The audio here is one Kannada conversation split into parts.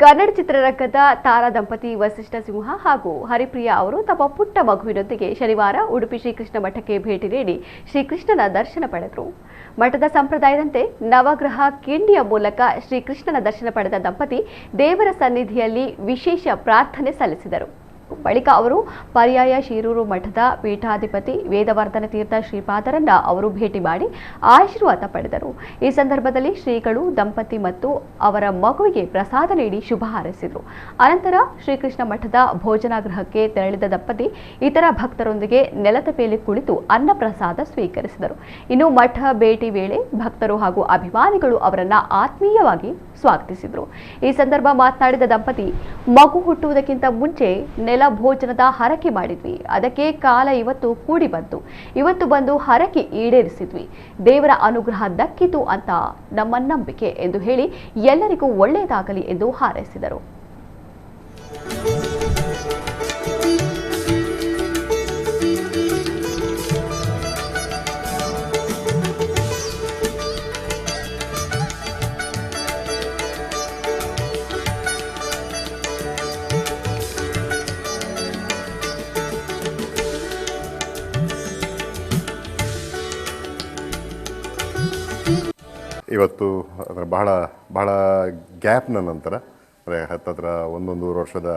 ಕನ್ನಡ ಚಿತ್ರರಂಗದ ತಾರಾ ದಂಪತಿ ವಸಿಷ್ಠ ಸಿಂಹ ಹಾಗೂ ಹರಿಪ್ರಿಯಾ ಅವರು ತಮ್ಮ ಪುಟ್ಟ ಮಗುವಿನೊಂದಿಗೆ ಶನಿವಾರ ಉಡುಪಿ ಶ್ರೀಕೃಷ್ಣ ಮಠಕ್ಕೆ ಭೇಟಿ ನೀಡಿ ಶ್ರೀಕೃಷ್ಣನ ದರ್ಶನ ಪಡೆದರು. ಮಠದ ಸಂಪ್ರದಾಯದಂತೆ ನವಗ್ರಹ ಕಿಂಡಿಯ ಮೂಲಕ ಶ್ರೀಕೃಷ್ಣನ ದರ್ಶನ ಪಡೆದ ದಂಪತಿ ದೇವರ ಸನ್ನಿಧಿಯಲ್ಲಿ ವಿಶೇಷ ಪ್ರಾರ್ಥನೆ ಸಲ್ಲಿಸಿದರು. ಬಳಿಕ ಅವರು ಪರ್ಯಾಯ ಶಿರೂರು ಮಠದ ಪೀಠಾಧಿಪತಿ ವೇದವರ್ಧನ ತೀರ್ಥ ಶ್ರೀಪಾದರನ್ನ ಅವರು ಭೇಟಿ ಮಾಡಿ ಆಶೀರ್ವಾದ ಪಡೆದರು. ಈ ಸಂದರ್ಭದಲ್ಲಿ ಶ್ರೀಗಳು ದಂಪತಿ ಮತ್ತು ಅವರ ಮಗುವಿಗೆ ಪ್ರಸಾದ ನೀಡಿ ಶುಭ ಹಾರೈಸಿದರು. ಅನಂತರ ಶ್ರೀಕೃಷ್ಣ ಮಠದ ಭೋಜನಾಗೃಹಕ್ಕೆ ತೆರಳಿದ ದಂಪತಿ ಇತರ ಭಕ್ತರೊಂದಿಗೆ ನೆಲದ ಮೇಲೆ ಕುಳಿತು ಅನ್ನ ಪ್ರಸಾದ ಸ್ವೀಕರಿಸಿದರು. ಇನ್ನು ಮಠ ಭೇಟಿ ವೇಳೆ ಭಕ್ತರು ಹಾಗೂ ಅಭಿಮಾನಿಗಳು ಅವರನ್ನ ಆತ್ಮೀಯವಾಗಿ ಸ್ವಾಗತಿಸಿದರು. ಈ ಸಂದರ್ಭ ಮಾತನಾಡಿದ ದಂಪತಿ, ಮಗು ಹುಟ್ಟುವುದಕ್ಕಿಂತ ಮುಂಚೆ ನೆಲ ಭೋಜನದ ಹರಕೆ ಮಾಡಿದ್ವಿ. ಅದಕ್ಕೆ ಕಾಲ ಇವತ್ತು ಕೂಡಿ ಬಂತು. ಇವತ್ತು ಬಂದು ಹರಕೆ ಈಡೇರಿಸಿದ್ವಿ. ದೇವರ ಅನುಗ್ರಹ ದಕ್ಕಿತು ಅಂತ ನಮ್ಮ ನಂಬಿಕೆ ಎಂದು ಹೇಳಿ ಎಲ್ಲರಿಗೂ ಒಳ್ಳೆಯದಾಗಲಿ ಎಂದು ಹಾರೈಸಿದರು. ಇವತ್ತು ಅಂದರೆ ಬಹಳ ಗ್ಯಾಪ್ನ ನಂತರ ಅಂದರೆ ಹತ್ತತ್ರ 1.5 ವರ್ಷದ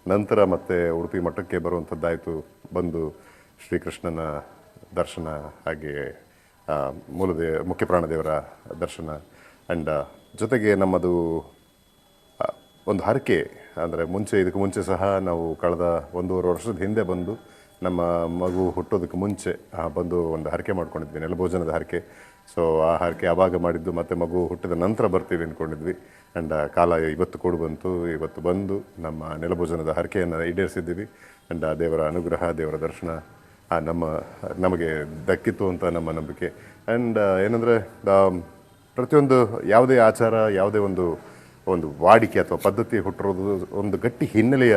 ನಂತರ ಮತ್ತೆ ಉಡುಪಿ ಮಠಕ್ಕೆ ಬರುವಂಥದ್ದಾಯಿತು. ಬಂದು ಶ್ರೀಕೃಷ್ಣನ ದರ್ಶನ, ಹಾಗೆ ಮುಖ್ಯ ಪ್ರಾಣದೇವರ ದರ್ಶನ ಆ್ಯಂಡ್ ಜೊತೆಗೆ ನಮ್ಮದು ಒಂದು ಹರಕೆ. ಅಂದರೆ ಇದಕ್ಕೆ ಮುಂಚೆ ಸಹ ನಾವು ಕಳೆದ 1.5 ವರ್ಷದ ಹಿಂದೆ ಬಂದು ನಮ್ಮ ಮಗು ಹುಟ್ಟೋದಕ್ಕೆ ಮುಂಚೆ ಬಂದು ಒಂದು ಹರಕೆ ಮಾಡ್ಕೊಂಡಿದ್ವಿ, ನೆಲಭೋಜನದ ಹರಕೆ. ಸೊ ಆ ಹರಕೆ ಆವಾಗ ಮಾಡಿದ್ದು, ಮತ್ತು ಮಗು ಹುಟ್ಟಿದ ನಂತರ ಬರ್ತೀವಿ ಅಂದ್ಕೊಂಡಿದ್ವಿ. ಆ್ಯಂಡ್ ಕಾಲ ಇವತ್ತು ಕೂಡಿ ಬಂತು. ಇವತ್ತು ಬಂದು ನಮ್ಮ ನೆಲಭೋಜನದ ಹರಕೆಯನ್ನು ಈಡೇರಿಸಿದ್ದೀವಿ. ಆ್ಯಂಡ್ ದೇವರ ಅನುಗ್ರಹ, ದೇವರ ದರ್ಶನ ನಮಗೆ ದಕ್ಕಿತ್ತು ಅಂತ ನಮ್ಮ ನಂಬಿಕೆ. ಆ್ಯಂಡ್ ಏನಂದರೆ ಪ್ರತಿಯೊಂದು ಯಾವುದೇ ಆಚಾರ, ಯಾವುದೇ ಒಂದು ವಾಡಿಕೆ ಅಥವಾ ಪದ್ಧತಿ ಹುಟ್ಟಿರೋದು ಒಂದು ಗಟ್ಟಿ ಹಿನ್ನೆಲೆಯ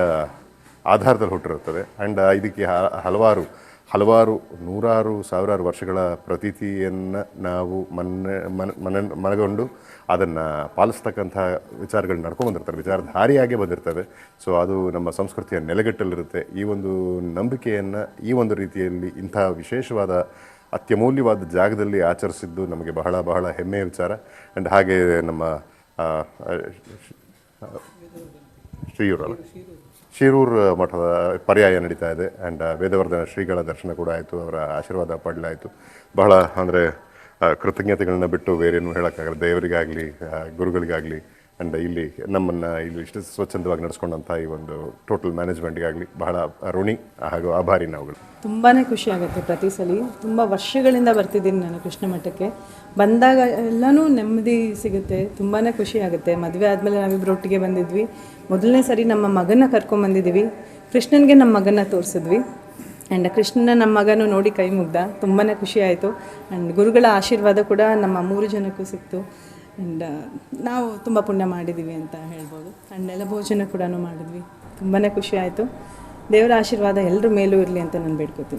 ಆಧಾರದಲ್ಲಿ ಹುಟ್ಟಿರುತ್ತದೆ. ಆ್ಯಂಡ್ ಇದಕ್ಕೆ ಹಲವಾರು ನೂರಾರು ಸಾವಿರಾರು ವರ್ಷಗಳ ಪ್ರತೀತಿಯನ್ನು ನಾವು ಮನಗೊಂಡು ಅದನ್ನು ಪಾಲಿಸ್ತಕ್ಕಂಥ ವಿಚಾರಗಳು ನಡ್ಕೊಂಡು ಬಂದಿರ್ತಾರೆ, ವಿಚಾರಧಾರಿಯಾಗೇ ಬಂದಿರ್ತವೆ. ಸೊ ಅದು ನಮ್ಮ ಸಂಸ್ಕೃತಿಯ ನೆಲೆಗಟ್ಟಲ್ಲಿರುತ್ತೆ. ಈ ಒಂದು ನಂಬಿಕೆಯನ್ನು ಈ ಒಂದು ರೀತಿಯಲ್ಲಿ ಇಂಥ ವಿಶೇಷವಾದ ಅತ್ಯಮೂಲ್ಯವಾದ ಜಾಗದಲ್ಲಿ ಆಚರಿಸಿದ್ದು ನಮಗೆ ಬಹಳ ಹೆಮ್ಮೆಯ ವಿಚಾರ. ಆ್ಯಂಡ್ ಹಾಗೆ ನಮ್ಮ ಶಿರೂರು ಮಠದ ಪರ್ಯಾಯ ನಡೀತಾ ಇದೆ. ಆ್ಯಂಡ್ ವೇದವರ್ಧನ ಶ್ರೀಗಳ ದರ್ಶನ ಕೂಡ ಆಯಿತು, ಅವರ ಆಶೀರ್ವಾದ ಪಡಲಾಯಿತು. ಬಹಳ ಅಂದರೆ ಕೃತಜ್ಞತೆಗಳನ್ನ ಬಿಟ್ಟು ಬೇರೇನು ಹೇಳೋಕ್ಕಾಗಲ್ಲ. ದೇವರಿಗಾಗಲಿ, ಗುರುಗಳಿಗಾಗಲಿ, ಆ್ಯಂಡ್ ಇಲ್ಲಿ ಇಷ್ಟು ಸ್ವಚ್ಛಂದವಾಗಿ ನಡೆಸ್ಕೊಂಡಂಥ ಈ ಒಂದು ಟೋಟಲ್ ಮ್ಯಾನೇಜ್ಮೆಂಟ್ಗಾಗಲಿ ಬಹಳ ಋಣಿ ಹಾಗೂ ಆಭಾರಿ ನಾವುಗಳು. ತುಂಬಾ ಖುಷಿ ಆಗುತ್ತೆ. ಪ್ರತಿ ಸಲ ತುಂಬ ವರ್ಷಗಳಿಂದ ಬರ್ತಿದ್ದೀನಿ ನಾನು ಕೃಷ್ಣ ಮಠಕ್ಕೆ. ಬಂದಾಗ ಎಲ್ಲನೂ ನೆಮ್ಮದಿ ಸಿಗುತ್ತೆ, ತುಂಬಾ ಖುಷಿ ಆಗುತ್ತೆ. ಮದುವೆ ಆದಮೇಲೆ ನಾವಿಬ್ಬರು ಒಟ್ಟಿಗೆ ಬಂದಿದ್ವಿ. ಮೊದಲನೇ ಸರಿ ನಮ್ಮ ಮಗನ ಕರ್ಕೊಂಬಂದಿದ್ದೀವಿ. ಕೃಷ್ಣನಿಗೆ ನಮ್ಮ ಮಗನ ತೋರಿಸಿದ್ವಿ. ಆ್ಯಂಡ್ ಕೃಷ್ಣನ ನಮ್ಮ ಮಗನೂ ನೋಡಿ ಕೈ ಮುಗ್ದ. ತುಂಬಾ ಖುಷಿ ಆಯಿತು. ಆ್ಯಂಡ್ ಗುರುಗಳ ಆಶೀರ್ವಾದ ಕೂಡ ನಮ್ಮ 3 ಜನಕ್ಕೂ ಸಿಕ್ತು. ಆ್ಯಂಡ್ ನಾವು ತುಂಬ ಪುಣ್ಯ ಮಾಡಿದ್ದೀವಿ ಅಂತ ಹೇಳ್ಬೋದು. ಆ್ಯಂಡ್ ನೆಲಭೋಜನ ಕೂಡ ಮಾಡಿದ್ವಿ. ತುಂಬಾ ಖುಷಿ ಆಯಿತು. ದೇವರ ಆಶೀರ್ವಾದ ಎಲ್ಲರ ಮೇಲೂ ಇರಲಿ ಅಂತ ನಾನು ಬೇಡ್ಕೋತೀನಿ.